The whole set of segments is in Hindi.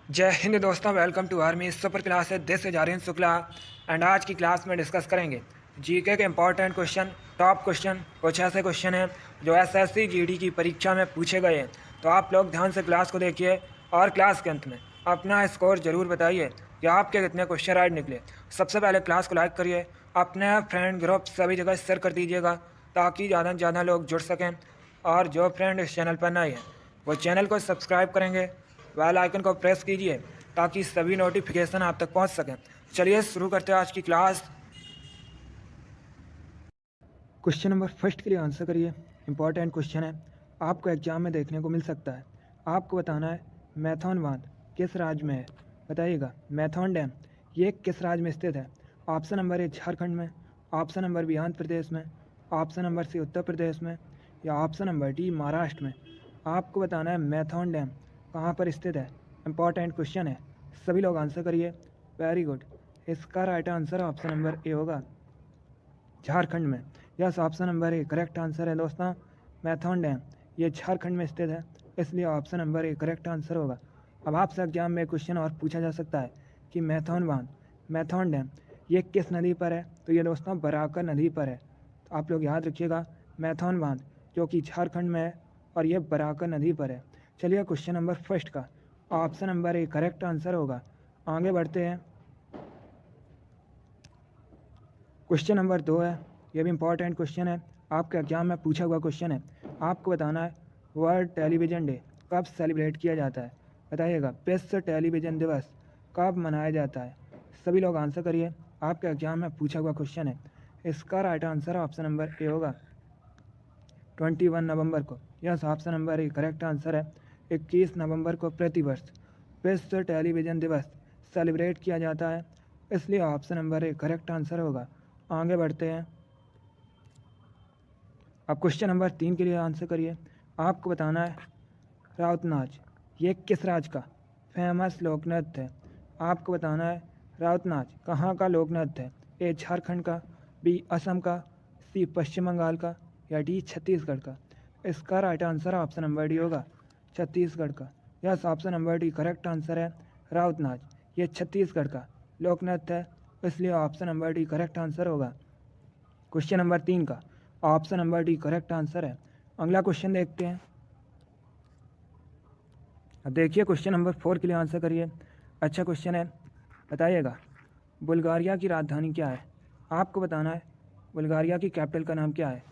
जय हिंद दोस्तों, welcome to army super class है। This is Aryan Shukla and आज की क्लास में डिस्कस करेंगे जीके के इंपॉर्टेंट क्वेश्चन, टॉप क्वेश्चन। कुछ ऐसे क्वेश्चन हैं जो एसएससी जीडी की परीक्षा में पूछे गए हैं, तो आप लोग ध्यान से क्लास को देखिए और क्लास के अंत में अपना स्कोर जरूर बताइए कि आपके कितने क्वेश्चन राइट निकले। सबसे पहले क्लास को लाइक करिए, अपने फ्रेंड ग्रुप सभी जगह शेयर कर दीजिएगा ताकि ज़्यादा से ज़्यादा लोग जुड़ सकें। और जो फ्रेंड इस चैनल पर नए हैं वो चैनल को सब्सक्राइब करेंगे, बेल आइकन को प्रेस कीजिए ताकि सभी नोटिफिकेशन आप तक पहुंच सकें। चलिए शुरू करते हैं आज की क्लास। क्वेश्चन नंबर फर्स्ट के लिए आंसर करिए। इंपॉर्टेंट क्वेश्चन है, आपको एग्जाम में देखने को मिल सकता है। आपको बताना है मैथॉन बांध किस राज्य में है। बताइएगा मैथॉन डैम ये किस राज्य में स्थित है। ऑप्शन नंबर ए झारखंड में, option number B Andhra Pradesh में, ऑप्शन नंबर सी उत्तर प्रदेश में, या ऑप्शन नंबर डी महाराष्ट्र में। आपको बताना है मैथॉन डैम कहाँ पर स्थित है। इंपॉर्टेंट क्वेश्चन है, सभी लोग आंसर करिए। वेरी गुड, इसका right answer option number A होगा, झारखंड में। Yes, option number A correct answer है दोस्तों। मैथॉन डैम ये झारखंड में स्थित है, इसलिए option number A correct answer होगा। अब आपसे एग्जाम में क्वेश्चन और पूछा जा सकता है कि मैथॉन बांध, मैथॉन डैम ये किस नदी पर है। तो ये दोस्तों बराकर नदी पर है। तो आप लोग याद रखिएगा मैथॉन बांध जो कि झारखंड में है और ये बराकर नदी पर है। चलिए क्वेश्चन नंबर फर्स्ट का option number A correct answer होगा। आगे बढ़ते हैं। क्वेश्चन नंबर 2 है, ये भी इंपॉर्टेंट क्वेश्चन है, आपके एग्जाम में पूछा हुआ क्वेश्चन है। आपको बताना है वर्ल्ड टेलीविज़न डे कब सेलिब्रेट किया जाता है। बताइएगा विश्व टेलीविज़न दिवस कब मनाया जाता है। सभी लोग आंसर करिए, आपके एग्जाम में पूछा हुआ क्वेश्चन है। इसका right answer option number A होगा 21 नवंबर को। Yes, option number A correct answer है। 21 नवंबर को प्रतिवर्ष विश्व टेलीविज़न दिवस सेलिब्रेट किया जाता है, इसलिए option number A correct answer होगा। आगे बढ़ते हैं। अब क्वेश्चन नंबर 3 के लिए आंसर करिए। आपको बताना है राउत नाच ये किस राज्य का फेमस लोक नृत्य है। आपको बताना है राउत नाच कहाँ का लोक नृत्य है। ए झारखंड का, बी असम का, सी पश्चिम बंगाल का, या डी छत्तीसगढ़ का। इसका right answer option number D होगा, छत्तीसगढ़ का। Yes, option number D correct answer है। राउत नाच ये छत्तीसगढ़ का लोक नृत्य है, इसलिए option number D correct answer होगा। क्वेश्चन नंबर 3 का option number D correct answer है। अगला क्वेश्चन देखते हैं। अब देखिए क्वेश्चन नंबर 4 के लिए आंसर करिए। अच्छा क्वेश्चन है, बताइएगा बुल्गारिया की राजधानी क्या है। आपको बताना है बुल्गारिया की कैपिटल का नाम क्या है।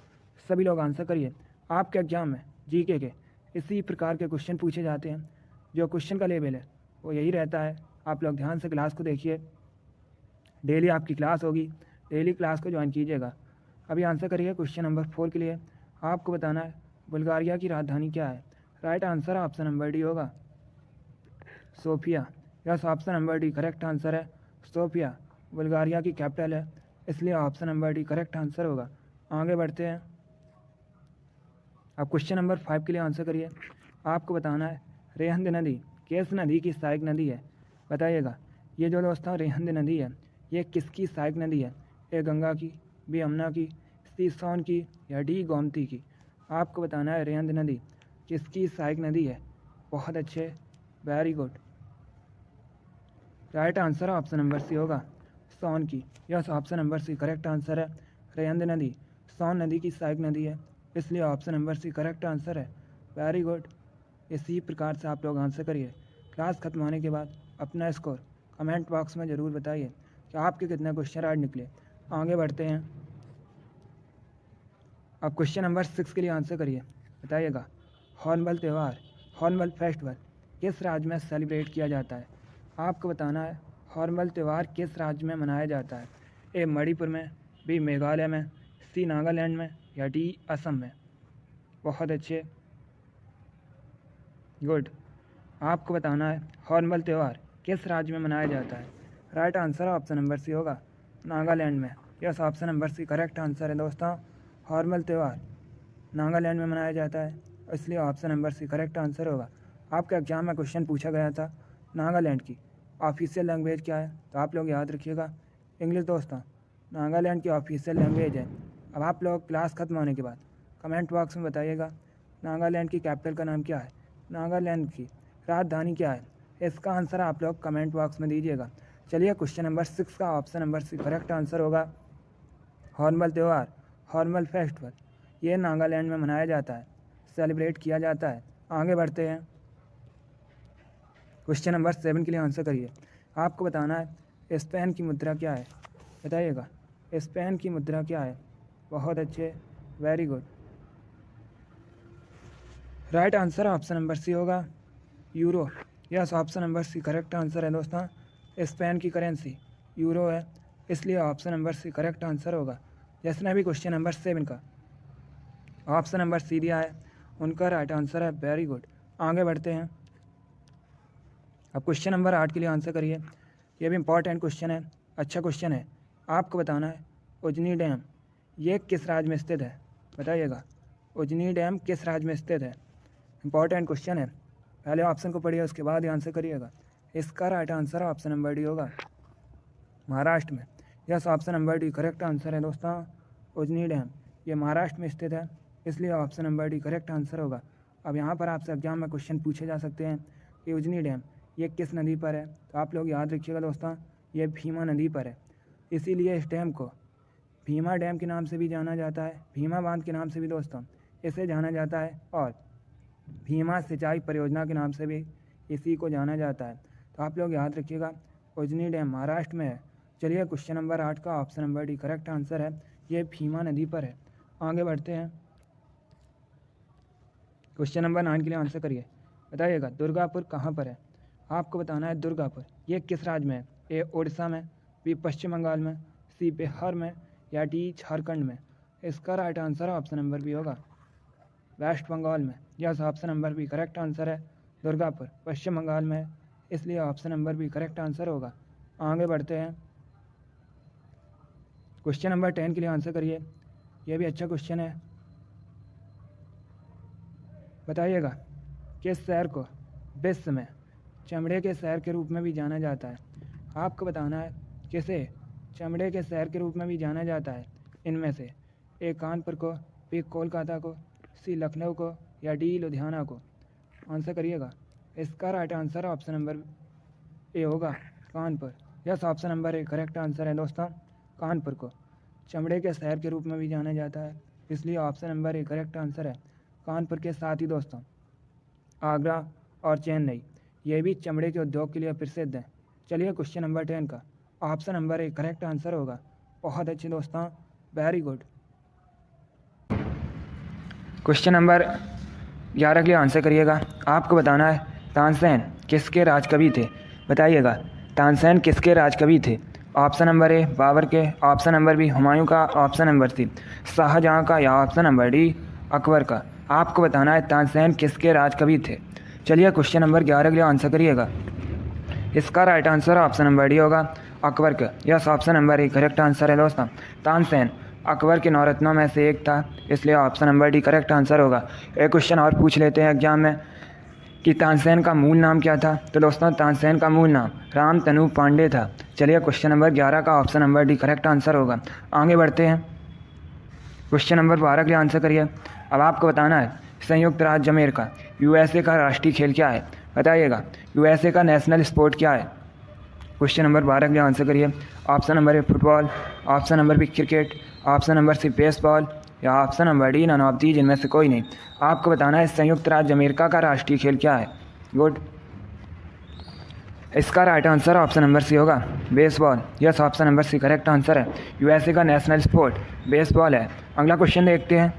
सभी लोग आंसर करिए। आपके एग्जाम में जीके के इसी प्रकार के क्वेश्चन पूछे जाते हैं। जो क्वेश्चन का लेवल है वो यही रहता है। आप लोग ध्यान से क्लास को देखिए, डेली आपकी क्लास होगी, डेली क्लास को ज्वाइन कीजिएगा। अभी आंसर करिए क्वेश्चन नंबर 4 के लिए। आपको बताना है बुल्गारिया की राजधानी क्या है। Right answer option number D होगा, Sofia. Yes, option number D correct answer है। सोफिया बुल्गारिया की कैपिटल है, इसलिए option number D correct answer होगा। आगे बढ़ते हैं। अब क्वेश्चन नंबर 5 के लिए आंसर करिए। आपको बताना है रेहंद नदी किस नदी की सहायक नदी है। बताइएगा ये जो दोस्तों रेहंद नदी है ये किसकी सहायक नदी है। ए गंगा की, बी यमुना की, सी सोन की, या डी गोमती की। आपको बताना है रेहंद नदी किसकी सहायक नदी है। बहुत अच्छे, very good. Right answer option number C होगा, सोन की। Yes, option number C correct answer है। रेहंद नदी सोन नदी की सहायक नदी है, इसलिए option number C correct answer है। Very good. इसी प्रकार से आप लोग आंसर करिए। क्लास खत्म होने के बाद अपना स्कोर कमेंट बॉक्स में ज़रूर बताइए कि आपके कितने क्वेश्चन राइट निकले। आगे बढ़ते हैं। अब क्वेश्चन नंबर 6 के लिए आंसर करिए। बताइएगा हॉर्नबिल त्यौहार, हॉर्नबिल फेस्टिवल किस राज्य में सेलिब्रेट किया जाता है। आपको बताना है हॉर्नबिल त्यौहार किस राज्य में मनाया जाता है। ए मणिपुर में, बी मेघालय में, सी नागालैंड में, या डी असम में। बहुत अच्छे, गुड। आपको बताना है हॉर्नबिल त्यौहार किस राज्य में मनाया जाता है। Right answer option number C होगा, नागालैंड में। Yes, option number C correct answer है दोस्तों। हॉर्नबिल त्यौहार नागालैंड में मनाया जाता है, इसलिए option number C correct answer होगा। आपके एग्जाम में क्वेश्चन पूछा गया था नागालैंड की ऑफिशियल लैंग्वेज क्या है, तो आप लोग याद रखिएगा इंग्लिश दोस्तों। नागालैंड की ऑफिशियल लैंग्वेज है। अब आप लोग क्लास खत्म होने के बाद कमेंट बॉक्स में बताइएगा नागालैंड की कैपिटल का नाम क्या है, नागालैंड की राजधानी क्या है। इसका आंसर आप लोग कमेंट बॉक्स में दीजिएगा। चलिए क्वेश्चन नंबर 6 का option number C correct answer होगा हॉर्नबिल त्यौहार, हॉर्नबिल फेस्टिवल। ये नागालैंड में मनाया जाता है, सेलिब्रेट किया जाता है। आगे बढ़ते हैं, क्वेश्चन नंबर 7 के लिए आंसर करिए। आपको बताना है स्पेन की मुद्रा क्या है, बताइएगा स्पेन की मुद्रा क्या है। बहुत अच्छे, very good. Right answer option number C होगा euro. Yes, option number C correct answer है दोस्तों। स्पेन की करेंसी यूरो है, इसलिए option number C correct answer होगा। जिसने भी क्वेश्चन नंबर 7 का ऑप्शन नंबर सी दिया है उनका राइट आंसर है, वेरी गुड। आगे बढ़ते हैं, अब क्वेश्चन नंबर 8 के लिए आंसर करिए। ये भी इंपॉर्टेंट क्वेश्चन है, अच्छा क्वेश्चन है। आपको बताना है उजनी डैम ये किस राज्य में स्थित है, बताइएगा उजनी डैम किस राज्य में स्थित है। इंपॉर्टेंट क्वेश्चन है, पहले ऑप्शन को पढ़िए उसके बाद आंसर करिएगा। इसका right answer option number D होगा, महाराष्ट्र में। Yes, option number D correct answer है दोस्तों। उजनी डैम ये महाराष्ट्र में स्थित है, इसलिए option number D correct answer होगा। अब यहाँ पर आपसे एग्जाम में क्वेश्चन पूछे जा सकते हैं कि उजनी डैम ये किस नदी पर है, तो आप लोग याद रखिएगा दोस्तों ये भीमा नदी पर है, इसीलिए इस डैम को भीमा डैम के नाम से भी जाना जाता है, भीमा बांध के नाम से भी दोस्तों इसे जाना जाता है, और भीमा सिंचाई परियोजना के नाम से भी इसी को जाना जाता है। तो आप लोग याद रखिएगा उजनी डैम महाराष्ट्र में है। चलिए क्वेश्चन नंबर 8 का option number D correct answer है, ये भीमा नदी पर है। आगे बढ़ते हैं, क्वेश्चन नंबर 9 के लिए आंसर करिए। बताइएगा दुर्गापुर कहाँ पर है। आपको बताना है दुर्गापुर ये किस राज्य में है। ए उड़ीसा में, बी पश्चिम बंगाल में, सी बिहार में, या डी झारखंड में। इसका right answer option number B होगा, वेस्ट बंगाल में। Yes, option number B correct answer है, दुर्गापुर पश्चिम बंगाल में है, इसलिए option number B correct answer होगा। आगे बढ़ते हैं, क्वेश्चन नंबर 10 के लिए आंसर करिए। यह भी अच्छा क्वेश्चन है। बताइएगा किस शहर को विश्व में चमड़े के शहर के रूप में भी जाना जाता है। आपको बताना है किसे चमड़े के शहर के रूप में भी जाना जाता है। इनमें से ए कानपुर को, बी कोलकाता को, सी लखनऊ को, या डी लुधियाना को। आंसर करिएगा। इसका right answer option number A होगा, Kanpur. Yes, option number A correct answer है दोस्तों, कानपुर को चमड़े के शहर के रूप में भी जाना जाता है, इसलिए option number A correct answer है। कानपुर के साथ ही दोस्तों आगरा और चेन्नई ये भी चमड़े के उद्योग के लिए प्रसिद्ध हैं। चलिए क्वेश्चन नंबर 10 का option number A correct answer होगा। बहुत अच्छे दोस्तों, वेरी गुड। क्वेश्चन नंबर 11 के लिए आंसर करिएगा। आपको बताना है तानसेन किसके राजकवि थे। बताइएगा तानसेन किसके राजकवि थे। ऑप्शन नंबर ए बाबर के, ऑप्शन नंबर बी हुमायूं का, ऑप्शन नंबर सी शाहजहां का, या ऑप्शन नंबर डी अकबर का। आपको बताना है तानसेन किसके राजकवि थे। चलिए क्वेश्चन नंबर 11 के लिए आंसर करिएगा। इसका right answer option number D होगा, अकबर का। Yes, option number A correct answer है दोस्तों। तानसेन अकबर के 9 रत्नों में से एक था, इसलिए option number D correct answer होगा। एक क्वेश्चन और पूछ लेते हैं एग्जाम में कि तानसेन का मूल नाम क्या था। तो दोस्तों तानसेन का मूल नाम राम तनु पांडे था। चलिए क्वेश्चन नंबर 11 का option number D correct answer होगा। आगे बढ़ते हैं, क्वेश्चन नंबर 12 के लिए आंसर करिए। अब आपको बताना है संयुक्त राज्य अमेरिका यूएसए का राष्ट्रीय खेल क्या है। बताइएगा यूएसए का नेशनल स्पोर्ट क्या है। क्वेश्चन नंबर 12 के लिए आंसर करिए। Option number A football, option number B cricket, option number C baseball, या option number D none of these इनमें से कोई नहीं। आपको बताना है संयुक्त राज्य अमेरिका का राष्ट्रीय खेल क्या है। गुड, इसका right answer option number C होगा, baseball. Yes, option number C correct answer USA. यूएसए का नेशनल स्पोर्ट बेसबॉल है। अगला क्वेश्चन देखते हैं,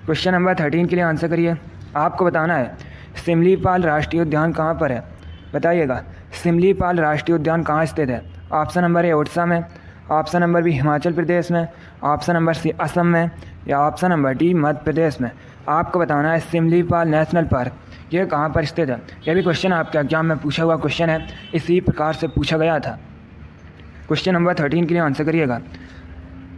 क्वेश्चन नंबर 13 के लिए आंसर करिए। आपको बताना है सिमलीपाल राष्ट्रीय उद्यान कहाँ पर है। बताइएगा सिमलीपाल राष्ट्रीय उद्यान कहाँ स्थित है। ऑप्शन नंबर ए उड़ीसा में, option number B Himachal Pradesh में, ऑप्शन नंबर सी असम में, या option number D Madhya Pradesh में। आपको बताना है सिमलीपाल नेशनल पार्क ये कहाँ पर स्थित है। यह भी क्वेश्चन आपके एग्जाम में पूछा हुआ क्वेश्चन है, इसी प्रकार से पूछा गया था। क्वेश्चन नंबर 13 के लिए आंसर करिएगा।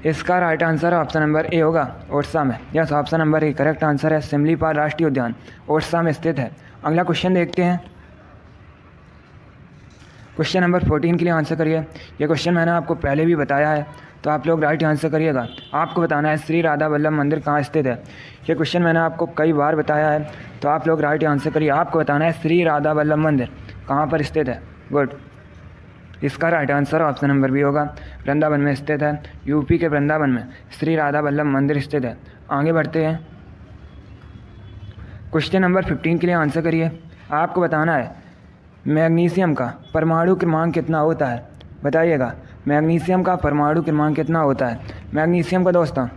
इसका right answer option number A होगा, उड़ीसा में। Yes, option number A correct answer है। सिमलीपाल राष्ट्रीय उद्यान उड़ीसा में स्थित है। अगला क्वेश्चन देखते हैं, क्वेश्चन नंबर 14 के लिए आंसर करिए। यह क्वेश्चन मैंने आपको पहले भी बताया है, तो आप लोग राइट आंसर करिएगा। आपको बताना है श्री राधा वल्लभ मंदिर कहाँ स्थित है। ये क्वेश्चन मैंने आपको कई बार बताया है, तो आप लोग राइट आंसर करिए। आपको बताना है श्री राधा वल्लभ मंदिर कहाँ पर स्थित है। गुड, इसका right answer option number B होगा, वृंदावन में स्थित है। यूपी के वृंदावन में श्री राधा वल्लभ मंदिर स्थित है। आगे बढ़ते हैं, क्वेश्चन नंबर 15 के लिए आंसर करिए। आपको बताना है मैग्नीशियम का परमाणु क्रमांक कितना होता है, बताइएगा। मैग्नीशियम का परमाणु क्रमांक कितना होता है। मैग्नीशियम को दोस्तों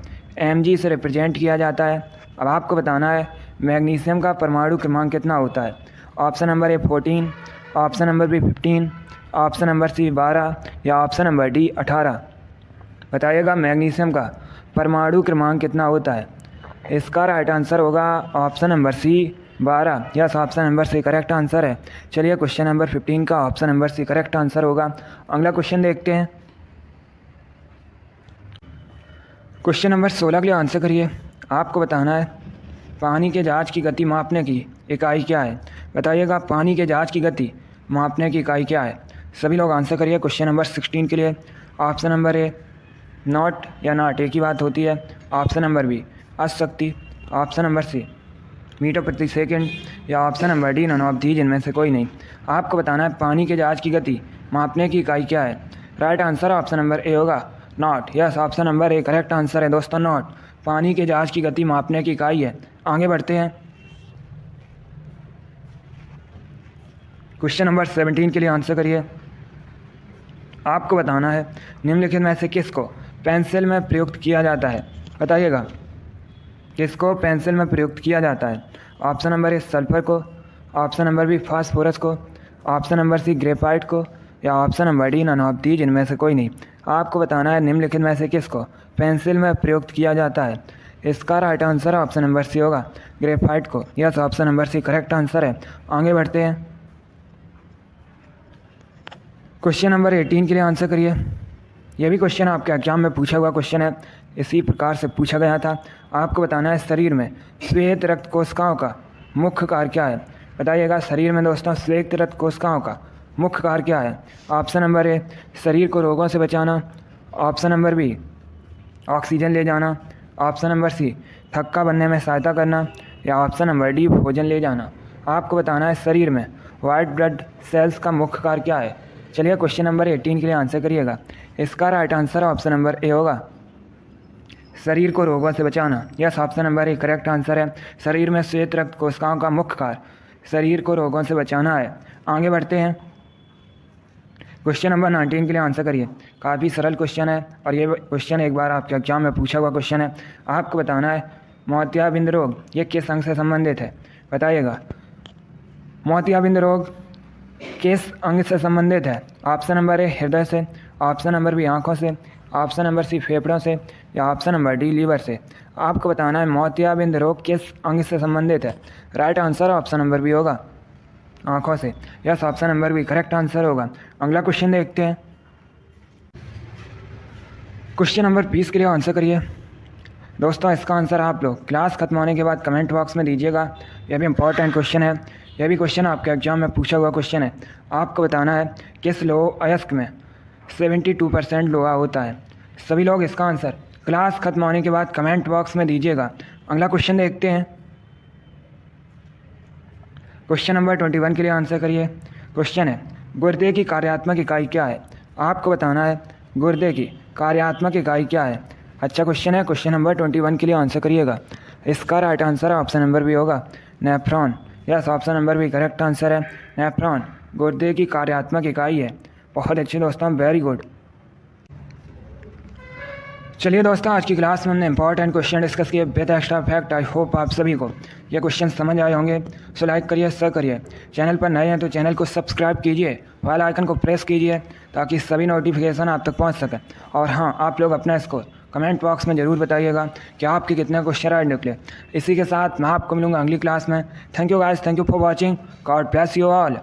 Mg से रिप्रेजेंट किया जाता है। अब आपको बताना है मैग्नीशियम का परमाणु क्रमांक कितना होता है। Option number A 14, option number B 15, option number C 12 या ऑप्शन नंबर डी 18। बताइएगा मैग्नीशियम का परमाणु क्रमांक कितना होता है। इसका राइट आंसर होगा option number C 12। Yes, option number C correct answer है। चलिए क्वेश्चन नंबर 15 का option number C correct answer होगा। अगला क्वेश्चन देखते हैं, क्वेश्चन नंबर 16 के लिए आंसर करिए। आपको बताना है पानी के जहाज की गति मापने की इकाई क्या है। बताइएगा पानी के जहाज की गति मापने की इकाई क्या है। सभी लोग आंसर करिए क्वेश्चन नंबर 16 के लिए। ऑप्शन नंबर ए नॉट या नॉट एक ही बात होती है। ऑप्शन नंबर बी अशक्ति, ऑप्शन नंबर सी मीटर प्रति सेकंड या option number D none of the, जिनमें से कोई नहीं। आपको बताना है पानी के जहाज की गति मापने की इकाई क्या है। Right answer option number A होगा knot. Yes, option number A correct answer है दोस्तों, नॉट पानी के जहाज की गति मापने की इकाई है। आगे बढ़ते हैं, क्वेश्चन नंबर 17 के लिए आंसर करिए। आपको बताना है निम्नलिखित में से किसको पेंसिल में प्रयुक्त किया जाता है। बताइएगा किसको पेंसिल में प्रयुक्त किया जाता है। ऑप्शन नंबर ए सल्फर को, ऑप्शन नंबर बी फास्फोरस को, ऑप्शन नंबर सी ग्रेफाइट को या option number D none of the, जिनमें से कोई नहीं। आपको बताना है निम्नलिखित में से किसको पेंसिल में प्रयुक्त किया जाता है। इसका right answer option number C होगा ग्रेफाइट को। Yes, option number C correct answer है। आगे बढ़ते हैं, क्वेश्चन नंबर 18 के लिए आंसर करिए। यह भी क्वेश्चन आपके एग्जाम में पूछा हुआ क्वेश्चन है, इसी प्रकार से पूछा गया था। आपको बताना है शरीर में श्वेत रक्त कोशिकाओं का मुख्य कार्य क्या है। बताइएगा शरीर में दोस्तों श्वेत रक्त कोशिकाओं का मुख्य कार्य क्या है। ऑप्शन नंबर ए शरीर को रोगों से बचाना, ऑप्शन नंबर बी ऑक्सीजन ले जाना, ऑप्शन नंबर सी थक्का बनने में सहायता करना या ऑप्शन नंबर डी भोजन ले जाना। आपको बताना है शरीर में वाइट ब्लड सेल्स का मुख्य कार्य क्या है। चलिए क्वेश्चन नंबर 18 के लिए आंसर करिएगा। इसका right answer option number A होगा शरीर को रोगों से बचाना। Yes, option number A correct answer है। शरीर में श्वेत रक्त कोशिकाओं का मुख्य कार्य शरीर को रोगों से बचाना है। आगे बढ़ते हैं, क्वेश्चन नंबर 19 के लिए आंसर करिए। काफ़ी सरल क्वेश्चन है और ये क्वेश्चन एक बार आपके एग्जाम में पूछा हुआ क्वेश्चन है। आपको बताना है मोतियाबिंद रोग ये किस अंग से संबंधित है। बताइएगा मोतियाबिंद रोग किस अंग से संबंधित है। ऑप्शन नंबर ए हृदय से, ऑप्शन नंबर बी आँखों से, ऑप्शन नंबर सी फेफड़ों से या ऑप्शन नंबर डी लीवर से। आपको बताना है मोतियाबिंद रोग किस अंग से संबंधित है। Right answer option number B होगा आँखों से। Yes, option number B correct answer होगा। अगला क्वेश्चन देखते हैं, क्वेश्चन नंबर 20 के लिए आंसर करिए। दोस्तों इसका आंसर आप लोग क्लास खत्म होने के बाद कमेंट बॉक्स में दीजिएगा। यह भी इंपॉर्टेंट क्वेश्चन है, यह भी क्वेश्चन आपके एग्जाम में पूछा हुआ क्वेश्चन है। आपको बताना है किस लोह अयस्क में 72% लोहा होता है। सभी लोग इसका आंसर क्लास खत्म होने के बाद कमेंट बॉक्स में दीजिएगा। अगला क्वेश्चन देखते हैं, क्वेश्चन नंबर 21 के लिए आंसर करिए। क्वेश्चन है गुर्दे की कार्यात्मक इकाई क्या है। आपको बताना है गुर्दे की कार्यात्मक इकाई क्या है। अच्छा क्वेश्चन है, क्वेश्चन नंबर 21 के लिए आंसर करिएगा। इसका right answer option number B होगा nephron. Yes, option number B correct answer है। नेफ्रॉन गुर्दे की कार्यात्मक इकाई है। बहुत अच्छे दोस्तों, वेरी गुड। चलिए दोस्तों आज की क्लास में हमने इंपॉर्टेंट क्वेश्चन डिस्कस किए with extra fact. I hope आप सभी को ये क्वेश्चन समझ आए होंगे। सो लाइक करिए, शेयर करिए। चैनल पर नए हैं तो चैनल को सब्सक्राइब कीजिए, बेल आइकन को प्रेस कीजिए ताकि सभी नोटिफिकेशन आप तक पहुंच सकें। और हाँ, आप लोग अपना स्कोर कमेंट बॉक्स में ज़रूर बताइएगा कि आपके कितने क्वेश्चन राइट निकले। इसी के साथ मैं आपको मिलूंगा अगली क्लास में। Thank you guys, thank you for watching. God bless you all.